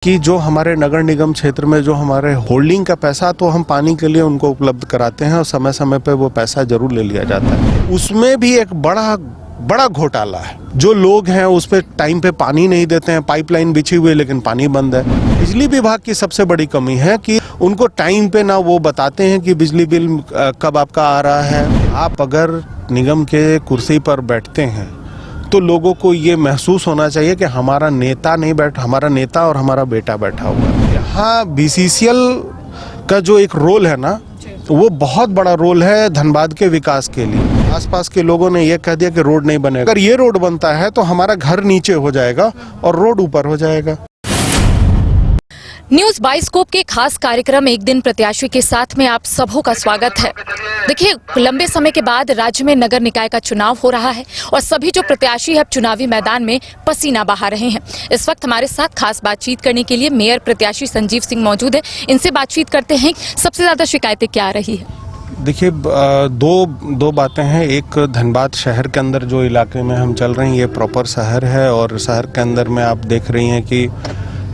कि जो हमारे नगर निगम क्षेत्र में जो हमारे होल्डिंग का पैसा तो हम पानी के लिए उनको उपलब्ध कराते हैं और समय समय पे वो पैसा जरूर ले लिया जाता है। उसमें भी एक बड़ा घोटाला है। जो लोग हैं उस पर टाइम पे पानी नहीं देते हैं, पाइपलाइन बिछी हुई है लेकिन पानी बंद है। बिजली विभाग की सबसे बड़ी कमी है कि उनको टाइम पे ना वो बताते हैं कि बिजली बिल कब आपका आ रहा है। आप अगर निगम के कुर्सी पर बैठते हैं तो लोगों को ये महसूस होना चाहिए कि हमारा नेता नहीं बैठा, हमारा नेता और हमारा बेटा बैठा हुआ है। यहाँ बीसीसीएल का जो एक रोल है ना, वो बहुत बड़ा रोल है धनबाद के विकास के लिए। आसपास के लोगों ने ये कह दिया कि रोड नहीं बनेगा। अगर ये रोड बनता है तो हमारा घर नीचे हो जाएगा और रोड ऊपर हो जाएगा। न्यूज बाइस्कोप के खास कार्यक्रम एक दिन प्रत्याशी के साथ में आप सबों का स्वागत है। देखिए, लंबे समय के बाद राज्य में नगर निकाय का चुनाव हो रहा है और सभी जो प्रत्याशी है चुनावी मैदान में पसीना बहा रहे हैं। इस वक्त हमारे साथ खास बातचीत करने के लिए मेयर प्रत्याशी संजीव सिंह मौजूद है। इनसे बातचीत करते हैं। सबसे ज्यादा शिकायतें क्या आ रही है? देखिए, दो बातें हैं। एक, धनबाद शहर के अंदर जो इलाके में हम चल रहे हैं ये प्रॉपर शहर है और शहर के अंदर में आप देख रही हैं कि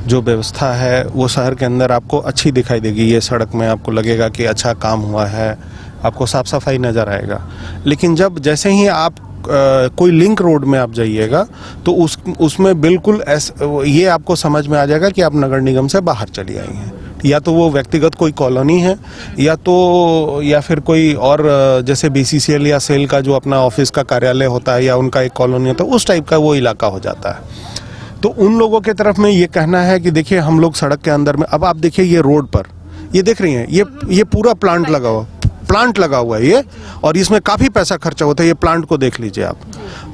जो व्यवस्था है वो शहर के अंदर आपको अच्छी दिखाई देगी। ये सड़क में आपको लगेगा कि अच्छा काम हुआ है, आपको साफ सफाई नज़र आएगा। लेकिन जैसे ही आप कोई लिंक रोड में आप जाइएगा तो उसमें बिल्कुल ये आपको समझ में आ जाएगा कि आप नगर निगम से बाहर चली आई हैं। या तो वो व्यक्तिगत कोई कॉलोनी है या फिर कोई और जैसे बीसीसीएल या सेल का जो अपना ऑफिस का कार्यालय होता है या उनका एक कॉलोनी होता है, उस टाइप का वो इलाका हो जाता है। तो उन लोगों के तरफ में ये कहना है कि देखिए हम लोग सड़क के अंदर में, अब आप देखिए ये रोड पर ये देख रही हैं, ये पूरा प्लांट लगा हुआ है ये, और इसमें काफ़ी पैसा खर्चा होता है। ये प्लांट को देख लीजिए आप,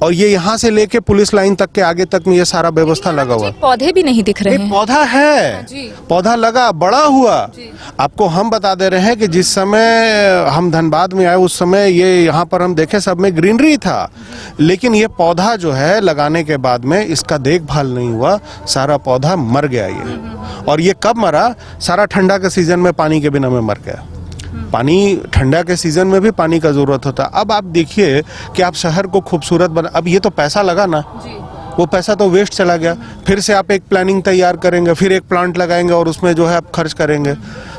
और ये यहाँ से लेके पुलिस लाइन तक के आगे तक में ये सारा व्यवस्था लगा हुआ है। पौधे भी नहीं दिख रहे हैं। पौधा है, पौधा लगा, बड़ा हुआ। आपको हम बता दे रहे हैं कि जिस समय हम धनबाद में आए उस समय ये यहाँ पर हम देखे सब में ग्रीनरी था, लेकिन ये पौधा जो है लगाने के बाद में इसका देखभाल नहीं हुआ, सारा पौधा मर गया ये। और ये कब मरा? सारा ठंडा के सीजन में पानी के बिना में मर गया। पानी ठंडा के सीजन में भी पानी का जरूरत होता है। अब आप देखिए कि आप शहर को खूबसूरत बना, अब ये तो पैसा लगा ना, वो पैसा तो वेस्ट चला गया। फिर से आप एक प्लानिंग तैयार करेंगे, फिर एक प्लांट लगाएंगे और उसमें जो है आप खर्च करेंगे।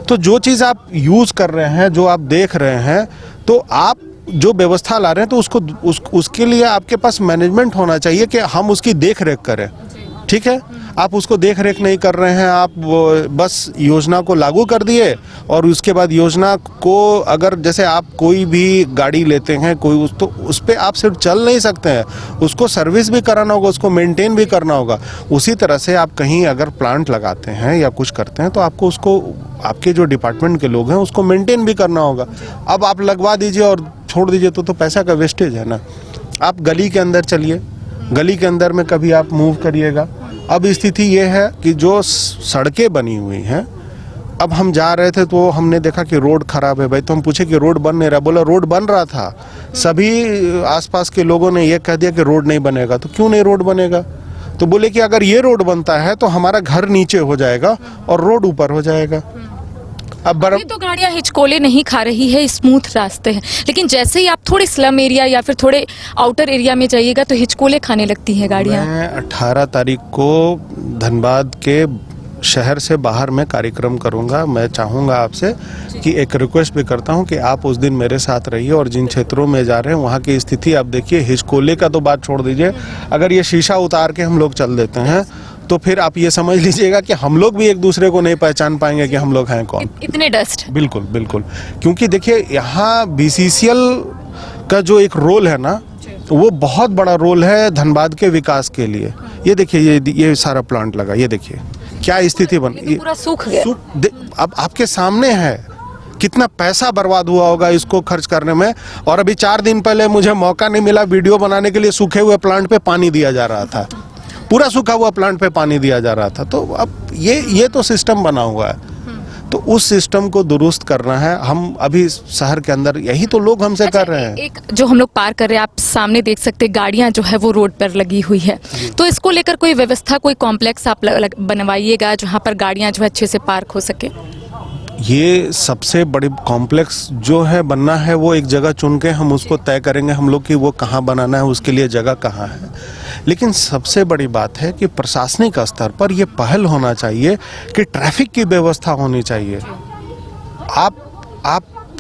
तो जो चीज़ आप यूज कर रहे हैं, जो आप देख रहे हैं, तो आप जो व्यवस्था ला रहे हैं तो उसके लिए आपके पास मैनेजमेंट होना चाहिए कि हम उसकी देख रेख करें। ठीक है, आप उसको देख रेख नहीं कर रहे हैं, आप बस योजना को लागू कर दिए और उसके बाद योजना को, अगर जैसे आप कोई भी गाड़ी लेते हैं कोई तो उस पर आप सिर्फ चल नहीं सकते हैं, उसको सर्विस भी कराना होगा, उसको मेंटेन भी करना होगा। उसी तरह से आप कहीं अगर प्लांट लगाते हैं या कुछ करते हैं तो आपको उसको, आपके जो डिपार्टमेंट के लोग हैं उसको मेंटेन भी करना होगा। अब आप लगवा दीजिए और छोड़ दीजिए तो पैसा का वेस्टेज है ना। आप गली के अंदर चलिए, गली के अंदर में कभी आप मूव करिएगा। अब स्थिति ये है कि जो सड़कें बनी हुई हैं, अब हम जा रहे थे तो हमने देखा कि रोड खराब है। भाई तो हम पूछे कि रोड बन नहीं रहा, बोला रोड बन रहा था। सभी आसपास के लोगों ने ये कह दिया कि रोड नहीं बनेगा। तो क्यों नहीं रोड बनेगा? तो बोले कि अगर ये रोड बनता है तो हमारा घर नीचे हो जाएगा और रोड ऊपर हो जाएगा। अब ये तो गाड़ियां हिचकोले नहीं खा रही है, स्मूथ रास्ते हैं, लेकिन जैसे ही आप थोड़े स्लम एरिया या फिर थोड़े आउटर एरिया में जाइएगा तो हिचकोले खाने लगती हैं गाड़ियां। मैं 18 तारीख को धनबाद के शहर से बाहर में कार्यक्रम करूंगा। मैं चाहूँगा आपसे कि एक रिक्वेस्ट भी करता हूं कि आप उस दिन मेरे साथ रहिए और जिन क्षेत्रों में जा रहे हैं वहां की स्थिति आप देखिए। हिचकोले का तो बात छोड़ दीजिए, अगर ये शीशा उतार के हम लोग चल देते हैं तो फिर आप ये समझ लीजिएगा कि हम लोग भी एक दूसरे को नहीं पहचान पाएंगे कि हम लोग हैं कौन। इतने डस्ट। बिल्कुल बिल्कुल, क्योंकि देखिए यहाँ बीसीसीएल का जो एक रोल है ना, वो बहुत बड़ा रोल है धनबाद के विकास के लिए। ये देखिए, ये सारा प्लांट लगा, ये देखिए क्या स्थिति बन, तो पूरा सूख गया। अब आपके सामने है कितना पैसा बर्बाद हुआ होगा इसको खर्च करने में। और अभी 4 दिन पहले मुझे मौका नहीं मिला वीडियो बनाने के लिए, सूखे हुए प्लांट पे पानी दिया जा रहा था, पूरा सूखा हुआ प्लांट पे पानी दिया जा रहा था। तो अब ये तो सिस्टम बना हुआ है, तो उस सिस्टम को दुरुस्त करना है। हम अभी शहर के अंदर यही तो लोग हमसे कर रहे हैं। एक जो हम लोग पार कर रहे हैं, आप सामने देख सकते हैं गाड़ियां जो है वो रोड पर लगी हुई है, तो इसको लेकर कोई व्यवस्था, कोई कॉम्प्लेक्स आप बनवाइएगा जहां पर गाड़ियां जो है अच्छे से पार्क हो सके। ये सबसे बड़ी कॉम्प्लेक्स जो है बनना है, वो एक जगह चुन के हम उसको तय करेंगे हम लोग कि वो कहाँ बनाना है, उसके लिए जगह कहाँ है। लेकिन सबसे बड़ी बात है कि प्रशासनिक स्तर पर ये पहल होना चाहिए कि ट्रैफिक की व्यवस्था होनी चाहिए। आपको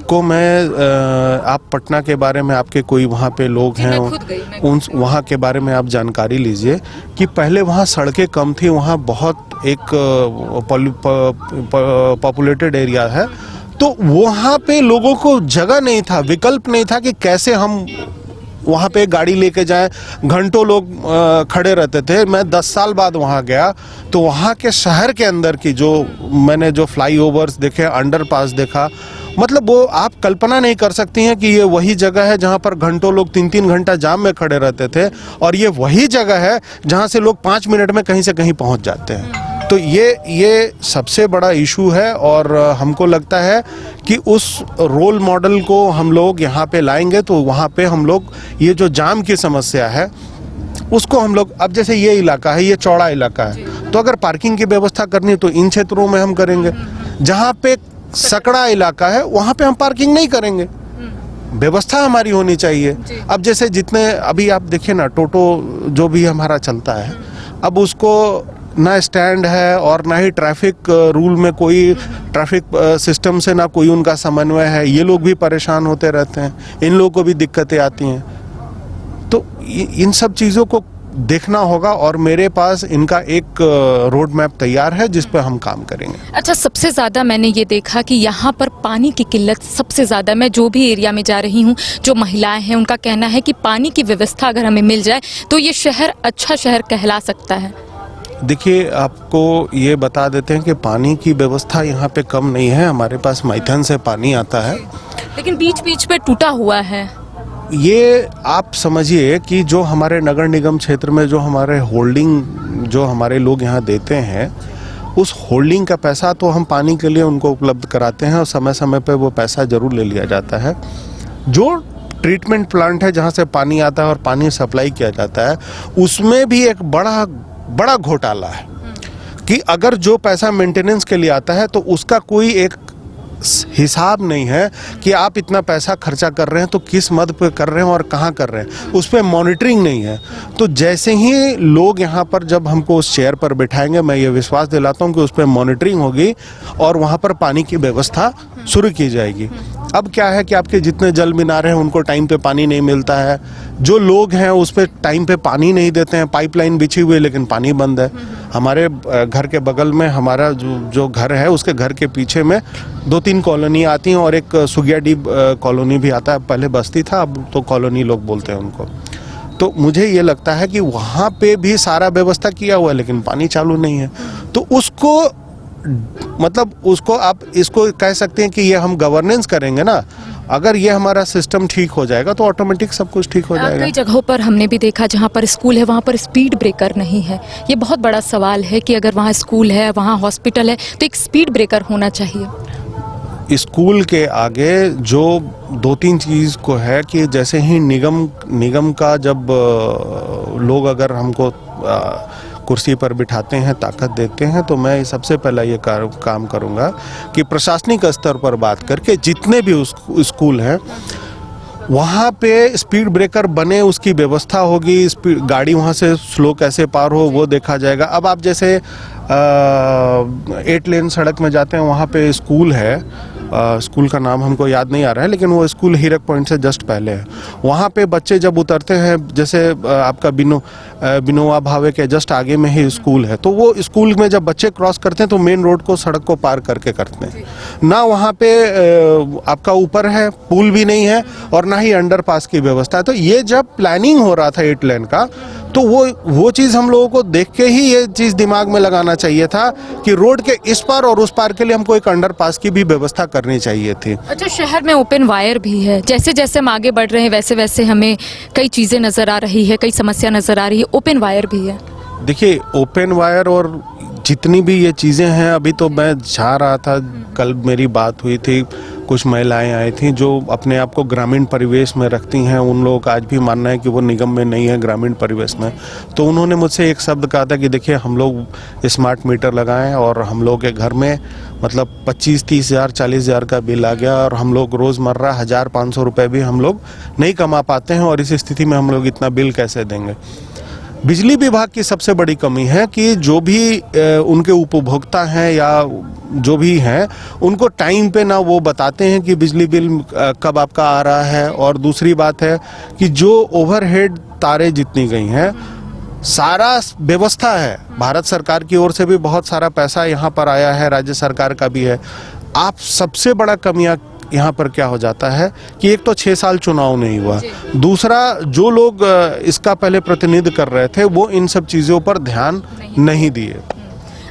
आप पटना के बारे में, आपके कोई वहाँ पे लोग हैं, उन वहाँ के बारे में आप जानकारी लीजिए कि पहले वहाँ सड़कें कम थी, वहाँ बहुत एक पॉपुलेटेड एरिया है, तो वहाँ पे लोगों को जगह नहीं था, विकल्प नहीं था कि कैसे हम वहाँ पे गाड़ी लेके जाएं। घंटों लोग खड़े रहते थे। मैं 10 साल बाद वहाँ गया तो वहाँ के शहर के अंदर की मैंने जो फ्लाईओवर्स देखे, अंडरपास देखा, मतलब वो आप कल्पना नहीं कर सकती हैं कि ये वही जगह है जहाँ पर घंटों लोग 3-3 घंटा जाम में खड़े रहते थे, और ये वही जगह है जहाँ से लोग 5 मिनट में कहीं से कहीं पहुँच जाते हैं। तो ये सबसे बड़ा इशू है, और हमको लगता है कि उस रोल मॉडल को हम लोग यहाँ पे लाएंगे तो वहाँ पे हम लोग ये जो जाम की समस्या है उसको हम लोग, अब जैसे ये इलाका है, ये चौड़ा इलाका है, तो अगर पार्किंग की व्यवस्था करनी तो इन क्षेत्रों में हम करेंगे। जहाँ पे सकड़ा इलाका है वहाँ पे हम पार्किंग नहीं करेंगे, व्यवस्था हमारी होनी चाहिए। अब जैसे जितने अभी आप देखिए ना, टोटो जो भी हमारा चलता है, अब उसको ना स्टैंड है और ना ही ट्रैफिक रूल में कोई ट्रैफिक सिस्टम से ना कोई उनका समन्वय है। ये लोग भी परेशान होते रहते हैं, इन लोगों को भी दिक्कतें आती हैं। तो इन सब चीज़ों को देखना होगा, और मेरे पास इनका एक रोड मैप तैयार है जिस पर हम काम करेंगे। अच्छा, सबसे ज़्यादा मैंने ये देखा कि यहाँ पर पानी की किल्लत सबसे ज़्यादा, मैं जो भी एरिया में जा रही हूँ, जो महिलाएं हैं उनका कहना है कि पानी की व्यवस्था अगर हमें मिल जाए तो ये शहर अच्छा शहर कहला सकता है। देखिए, आपको ये बता देते हैं कि पानी की व्यवस्था यहाँ पे कम नहीं है। हमारे पास मैथन से पानी आता है, लेकिन बीच बीच पे टूटा हुआ है। ये आप समझिए कि जो हमारे नगर निगम क्षेत्र में जो हमारे होल्डिंग, जो हमारे लोग यहाँ देते हैं, उस होल्डिंग का पैसा तो हम पानी के लिए उनको उपलब्ध कराते हैं, और समय समय पे वो पैसा जरूर ले लिया जाता है। जो ट्रीटमेंट प्लांट है जहाँ से पानी आता है और पानी सप्लाई किया जाता है, उसमें भी एक बड़ा घोटाला है कि अगर जो पैसा मेंटेनेंस के लिए आता है तो उसका कोई एक हिसाब नहीं है कि आप इतना पैसा खर्चा कर रहे हैं तो किस मद पे कर रहे हैं और कहाँ कर रहे हैं, उस पर मॉनिटरिंग नहीं है। तो जैसे ही लोग यहाँ पर जब हमको उस चेयर पर बिठाएंगे, मैं ये विश्वास दिलाता हूँ कि उस पर मॉनिटरिंग होगी और वहाँ पर पानी की व्यवस्था शुरू की जाएगी। अब क्या है कि आपके जितने जल मीनार हैं उनको टाइम पे पानी नहीं मिलता है, जो लोग हैं उस पर टाइम पे पानी नहीं देते हैं, पाइपलाइन बिछी हुई है लेकिन पानी बंद है। हमारे घर के बगल में हमारा जो घर है, उसके घर के पीछे में 2-3 कॉलोनी आती हैं, और एक सुगियाडीब कॉलोनी भी आता है। पहले बस्ती था, अब तो कॉलोनी लोग बोलते हैं उनको। तो मुझे ये लगता है कि वहाँ पे भी सारा व्यवस्था किया हुआ है लेकिन पानी चालू नहीं है। तो उसको, मतलब उसको आप इसको कह सकते हैं कि ये हम गवर्नेंस करेंगे ना, अगर ये हमारा सिस्टम ठीक हो जाएगा तो ऑटोमेटिक सब कुछ ठीक हो जाएगा। कई जगहों पर हमने भी देखा जहाँ पर स्कूल है वहाँ पर स्पीड ब्रेकर नहीं है। ये बहुत बड़ा सवाल है कि अगर वहाँ स्कूल है, वहाँ हॉस्पिटल है, तो एक स्पीड ब्रेकर होना चाहिए। स्कूल के आगे जो 2-3 चीज़ को है कि जैसे ही निगम का जब लोग अगर हमको कुर्सी पर बिठाते हैं, ताकत देते हैं, तो मैं सबसे पहला ये काम करूँगा कि प्रशासनिक स्तर पर बात करके जितने भी स्कूल हैं वहाँ पे स्पीड ब्रेकर बने, उसकी व्यवस्था होगी, गाड़ी वहाँ से स्लो कैसे पार हो वो देखा जाएगा। अब आप जैसे 8 लेन सड़क में जाते हैं, वहाँ पे स्कूल है, स्कूल का नाम हमको याद नहीं आ रहा है, लेकिन वो स्कूल हीरक पॉइंट से जस्ट पहले है। वहाँ पे बच्चे जब उतरते हैं, जैसे आपका बिनोवा भावे के जस्ट आगे में ही स्कूल है, तो वो स्कूल में जब बच्चे क्रॉस करते हैं तो मेन रोड को, सड़क को पार करके करते हैं ना। वहाँ पे आपका ऊपर है, पुल भी नहीं है, और ना ही अंडरपास की व्यवस्था है। तो ये जब प्लानिंग हो रहा था 8 लेन का, तो वो चीज़ हम लोगों को देख के ही ये चीज़ दिमाग में लगाना चाहिए था कि रोड के इस पार और उस पार के लिए हमको एक अंडरपास की भी व्यवस्था करनी चाहिए थी। अच्छा, शहर में ओपन वायर भी है। जैसे जैसे हम आगे बढ़ रहे हैं वैसे वैसे हमें कई चीज़ें नज़र आ रही है, कई समस्या नज़र आ रही है। ओपन वायर भी है। देखिए, ओपन वायर और जितनी भी ये चीज़ें हैं, अभी तो मैं जा रहा था, कल मेरी बात हुई थी कुछ महिलाएं आई थी जो अपने आप को ग्रामीण परिवेश में रखती हैं। उन लोगों का आज भी मानना है कि वो निगम में नहीं है, ग्रामीण परिवेश में। तो उन्होंने मुझसे एक शब्द कहा था कि देखिए हम लोग स्मार्ट मीटर लगाएं और हम लोग के घर में मतलब 25-30 हज़ार 40 हज़ार का बिल आ गया और हम लोग रोज़मर्रा 1,000-500 रुपये भी हम लोग नहीं कमा पाते हैं और इस स्थिति में हम लोग इतना बिल कैसे देंगे। बिजली विभाग की सबसे बड़ी कमी है कि जो भी उनके उपभोक्ता हैं या जो भी हैं उनको टाइम पे ना वो बताते हैं कि बिजली बिल कब आपका आ रहा है। और दूसरी बात है कि जो ओवरहेड तारें जितनी गई हैं सारा व्यवस्था है, भारत सरकार की ओर से भी बहुत सारा पैसा यहाँ पर आया है, राज्य सरकार का भी है। आप सबसे बड़ा कमियां यहाँ पर क्या हो जाता है कि एक तो 6 साल चुनाव नहीं हुआ, दूसरा जो लोग इसका पहले प्रतिनिधित्व कर रहे थे वो इन सब चीज़ों पर ध्यान नहीं दिए।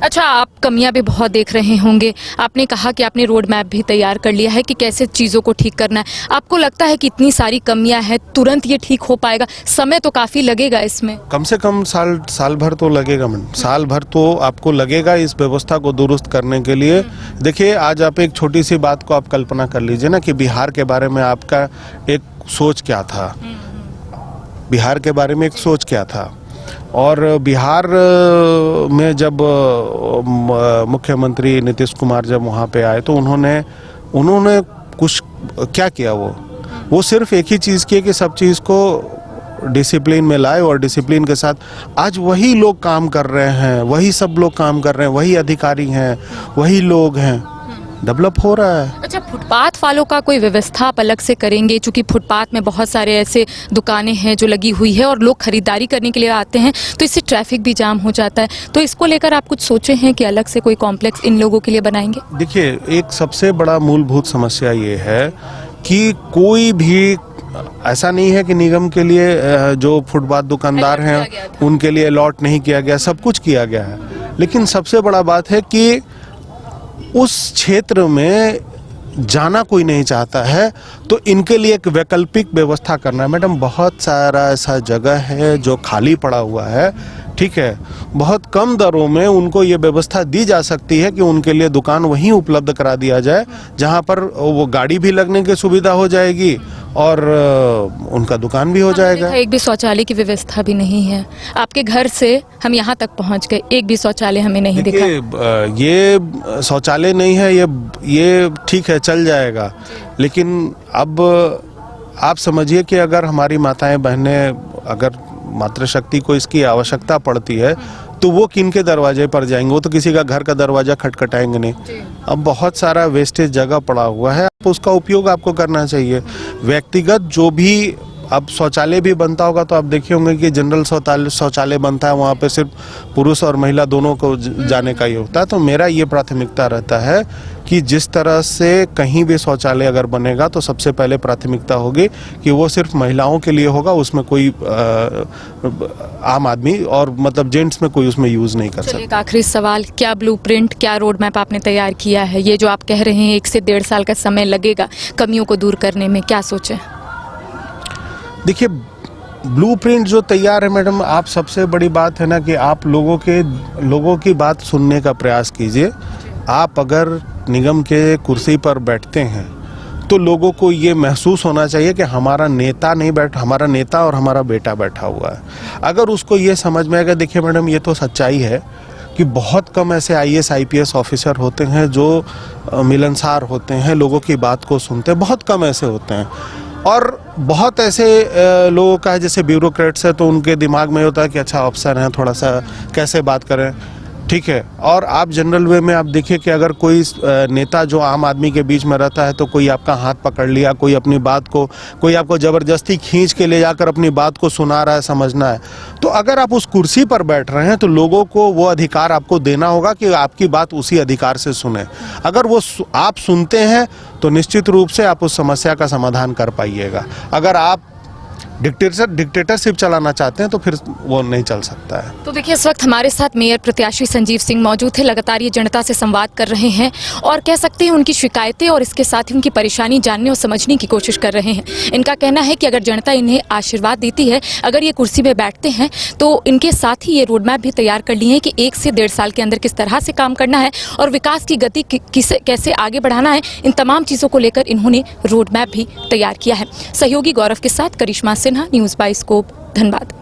अच्छा, आप कमियां भी बहुत देख रहे होंगे। आपने कहा कि आपने रोड मैप भी तैयार कर लिया है कि कैसे चीज़ों को ठीक करना है। आपको लगता है कि इतनी सारी कमियां हैं, तुरंत ये ठीक हो पाएगा? समय तो काफ़ी लगेगा इसमें। कम से कम साल भर तो लगेगा मैडम, साल भर तो आपको लगेगा इस व्यवस्था को दुरुस्त करने के लिए। देखिए, आज आप एक छोटी सी बात को आप कल्पना कर लीजिए ना कि बिहार के बारे में आपका एक सोच क्या था, बिहार के बारे में एक सोच क्या था। और बिहार में जब मुख्यमंत्री नीतीश कुमार जब वहाँ पे आए तो उन्होंने कुछ क्या किया, वो सिर्फ एक ही चीज़ की कि सब चीज़ को डिसिप्लिन में लाए और डिसिप्लिन के साथ आज वही लोग काम कर रहे हैं, वही सब लोग काम कर रहे हैं, वही अधिकारी हैं, वही लोग हैं, डेवलप हो रहा है। अच्छा, फुटपाथ वालों का कोई व्यवस्था आप अलग से करेंगे? क्योंकि फुटपाथ में बहुत सारे ऐसे दुकानें हैं जो लगी हुई है और लोग खरीदारी करने के लिए आते हैं, तो इससे ट्रैफिक भी जाम हो जाता है। तो इसको लेकर आप कुछ सोचे हैं कि अलग से कोई कॉम्प्लेक्स इन लोगों के लिए बनाएंगे? देखिए, एक सबसे बड़ा मूलभूत समस्या ये है कि कोई भी ऐसा नहीं है कि निगम के लिए जो फुटपाथ दुकानदार हैं उनके लिए अलॉट नहीं किया गया, सब कुछ किया गया है। लेकिन सबसे बड़ा बात है कि उस क्षेत्र में जाना कोई नहीं चाहता है, तो इनके लिए एक वैकल्पिक व्यवस्था करना है। मैडम, बहुत सारा ऐसा जगह है जो खाली पड़ा हुआ है, ठीक है, बहुत कम दरों में उनको ये व्यवस्था दी जा सकती है कि उनके लिए दुकान वहीं उपलब्ध करा दिया जाए जहां पर वो गाड़ी भी लगने की सुविधा हो जाएगी और उनका दुकान भी हो जाएगा। एक भी शौचालय की व्यवस्था भी नहीं है। आपके घर से हम यहाँ तक पहुँच गए, एक भी शौचालय हमें नहीं दिखा। ये शौचालय नहीं है, ये ठीक है, चल जाएगा। लेकिन अब आप समझिए कि अगर हमारी माताएं बहनें, अगर मातृशक्ति को इसकी आवश्यकता पड़ती है तो वो किन के दरवाजे पर जाएंगे? वो तो किसी का घर का दरवाजा खटखटाएंगे नहीं। अब बहुत सारा वेस्टेज जगह पड़ा हुआ है, उसका उपयोग आपको करना चाहिए। व्यक्तिगत जो भी अब शौचालय भी बनता होगा तो आप देखे होंगे कि जनरल शौचालय बनता है, वहाँ पे सिर्फ पुरुष और महिला दोनों को जाने का ही होता है। तो मेरा ये प्राथमिकता रहता है कि जिस तरह से कहीं भी शौचालय अगर बनेगा तो सबसे पहले प्राथमिकता होगी कि वो सिर्फ महिलाओं के लिए होगा, उसमें कोई आम आदमी और मतलब जेंट्स में कोई उसमें यूज़ नहीं कर सकता। एक आखिरी सवाल, क्या ब्लूप्रिंट, क्या रोड मैप आपने तैयार किया है? ये जो आप कह रहे हैं 1 से 1.5 साल का समय लगेगा कमियों को दूर करने में, क्या सोचें? देखिए, ब्लूप्रिंट जो तैयार है मैडम, आप सबसे बड़ी बात है ना कि आप लोगों की बात सुनने का प्रयास कीजिए। आप अगर निगम के कुर्सी पर बैठते हैं तो लोगों को ये महसूस होना चाहिए कि हमारा नेता और हमारा बेटा बैठा हुआ है। अगर उसको ये समझ में आएगा, देखिए मैडम, ये तो सच्चाई है कि बहुत कम ऐसे IAS IPS ऑफिसर होते हैं जो मिलनसार होते हैं, लोगों की बात को सुनते हैं, बहुत कम ऐसे होते हैं। और बहुत ऐसे लोगों का है जैसे ब्यूरोक्रेट्स है तो उनके दिमाग में होता है कि अच्छा अफसर हैं, थोड़ा सा कैसे बात करें, ठीक है। और आप जनरल वे में आप देखिए कि अगर कोई नेता जो आम आदमी के बीच में रहता है तो कोई आपका हाथ पकड़ लिया, कोई आपको ज़बरदस्ती खींच के ले जाकर अपनी बात को सुना रहा है, समझना है। तो अगर आप उस कुर्सी पर बैठ रहे हैं तो लोगों को वो अधिकार आपको देना होगा कि आपकी बात उसी अधिकार से सुने। अगर वो आप सुनते हैं तो निश्चित रूप से आप उस समस्या का समाधान कर पाइएगा। अगर आप डिक्टेटरशिप चलाना चाहते हैं तो फिर वो नहीं चल सकता है। तो देखिए, इस वक्त हमारे साथ मेयर प्रत्याशी संजीव सिंह मौजूद थे। लगातार ये जनता से संवाद कर रहे हैं और कह सकते हैं उनकी शिकायतें और इसके साथ ही उनकी परेशानी जानने और समझने की कोशिश कर रहे हैं। इनका कहना है कि अगर जनता इन्हें आशीर्वाद देती है, अगर ये कुर्सी पे बैठते हैं, तो इनके साथ ही ये रोड मैप भी तैयार कर लिए हैं कि 1 से 1.5 साल के अंदर किस तरह से काम करना है और विकास की गति कैसे आगे बढ़ाना है। इन तमाम चीज़ों को लेकर इन्होंने रोड मैप भी तैयार किया है। सहयोगी गौरव के साथ Karishma Sinha, news by scope, Dhanbad.